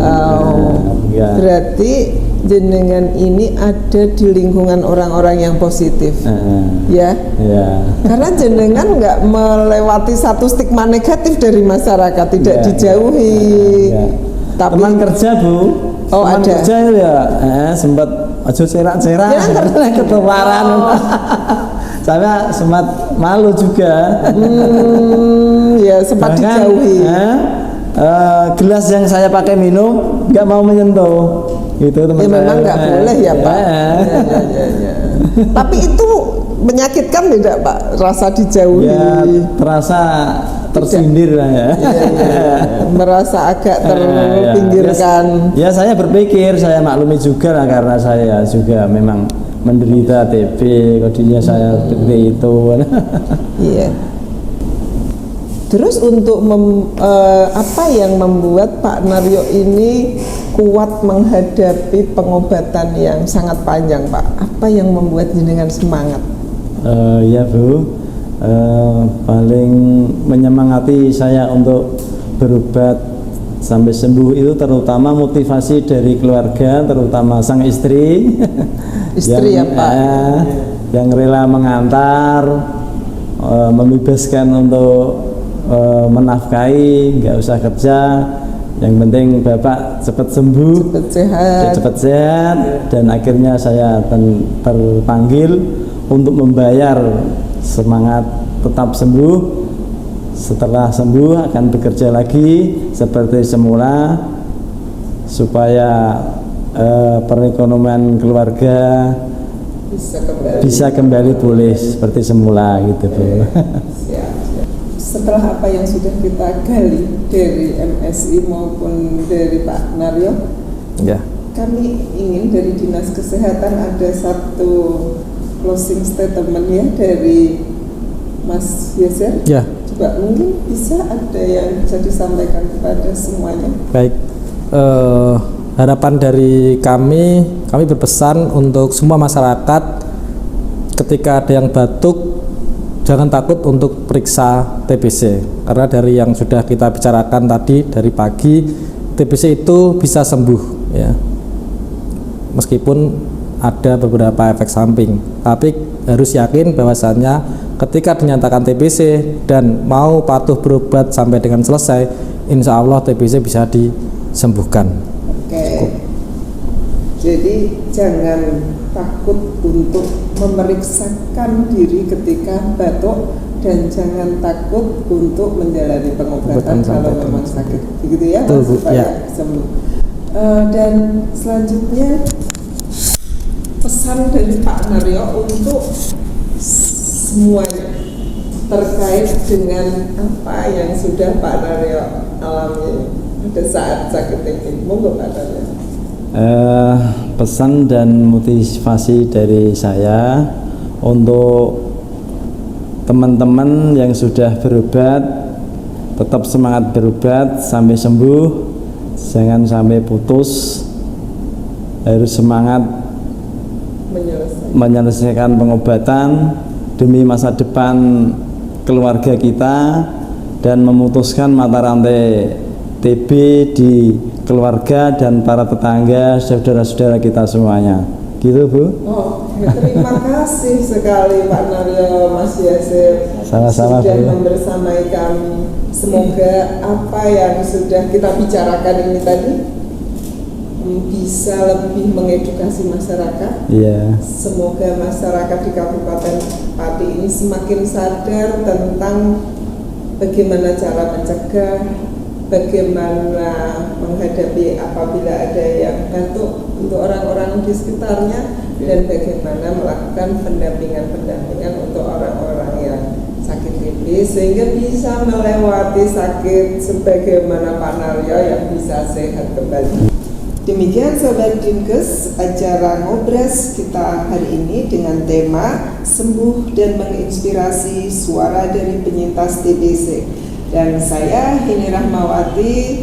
Berarti jenengan ini ada di lingkungan orang-orang yang positif, ya? Karena jenengan nggak melewati satu stigma negatif dari masyarakat, tidak dijauhi. Tapi teman kerja Bu. Oh teman ada. Kerja itu ya, sempat aja cerak-cerak, ketularan. Saya sempat malu juga. Ya sempat dijauhi. Gelas yang saya pakai minum nggak mau menyentuh. Itu teman saya. Memang nggak boleh ya Pak. Ya. Tapi itu menyakitkan tidak Pak? Rasa dijauhi. Ya terasa tersindir lah ya. Merasa agak terpinggirkan. Ya saya berpikir, saya maklumi juga lah karena saya juga memang menderita TB, kondisinya saya seperti itu. Iya. Terus untuk apa yang membuat Pak Naryo ini kuat menghadapi pengobatan yang sangat panjang Pak? Apa yang membuat jenengan semangat? Ya Bu, paling menyemangati saya untuk berobat sampai sembuh itu terutama motivasi dari keluarga, terutama sang istri. Istri yang, ya Pak? Yang rela mengantar, membebaskan untuk menafkahi, nggak usah kerja, yang penting Bapak cepat sembuh, cepat sehat. Dan akhirnya saya terpanggil untuk membayar semangat tetap sembuh. Setelah sembuh akan bekerja lagi seperti semula supaya perekonomian keluarga bisa kembali pulih seperti semula gitu Bu. Setelah apa yang sudah kita gali dari MSI maupun dari Pak Naryo, Ya. kami ingin dari Dinas Kesehatan ada satu closing statement ya dari Mas Yeser. Ya. Coba mungkin bisa ada yang bisa disampaikan kepada semuanya. Baik, harapan dari kami berpesan untuk semua masyarakat, ketika ada yang batuk jangan takut untuk periksa TBC, karena dari yang sudah kita bicarakan tadi dari pagi, TBC itu bisa sembuh ya, meskipun ada beberapa efek samping, tapi harus yakin bahwasannya ketika dinyatakan TBC dan mau patuh berobat sampai dengan selesai, insya Allah TBC bisa disembuhkan. Oke. Jadi jangan takut untuk memeriksakan diri ketika batuk dan jangan takut untuk menjalani pengobatan kalau memang sakit, begitu ya Mas, supaya sembuh. Dan selanjutnya pesan dari Pak Naryo untuk semuanya terkait dengan apa yang sudah Pak Naryo alami pada saat sakit ini. Monggo Pak Naryo. Pesan dan motivasi dari saya untuk teman-teman yang sudah berobat, tetap semangat berobat sampai sembuh, jangan sampai putus, harus semangat menyelesaikan pengobatan demi masa depan keluarga kita dan memutuskan mata rantai TB di keluarga dan para tetangga, saudara-saudara kita semuanya. Gitu Bu. Oh, terima kasih sekali Pak Naryo, Mas Yasir. Sama-sama sudah Bu. membersamai kami. Semoga apa yang sudah kita bicarakan ini tadi bisa lebih mengedukasi masyarakat. Iya. Semoga masyarakat di Kabupaten Pati ini semakin sadar tentang bagaimana cara mencegah, bagaimana menghadapi apabila ada yang batuk untuk orang-orang di sekitarnya, dan bagaimana melakukan pendampingan untuk orang-orang yang sakit TB sehingga bisa melewati sakit sebagaimana Pak Naryo yang bisa sehat kembali. Demikian Sobat Dinkes, acara Ngobras kita hari ini dengan tema sembuh dan menginspirasi suara dari penyintas TBC. Dan saya Hini Rahmawati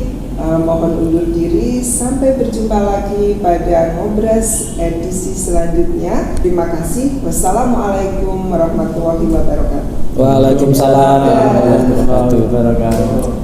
mohon undur diri, sampai berjumpa lagi pada Ngobras edisi selanjutnya. Terima kasih. Wassalamualaikum warahmatullahi wabarakatuh. Waalaikumsalam warahmatullahi wabarakatuh.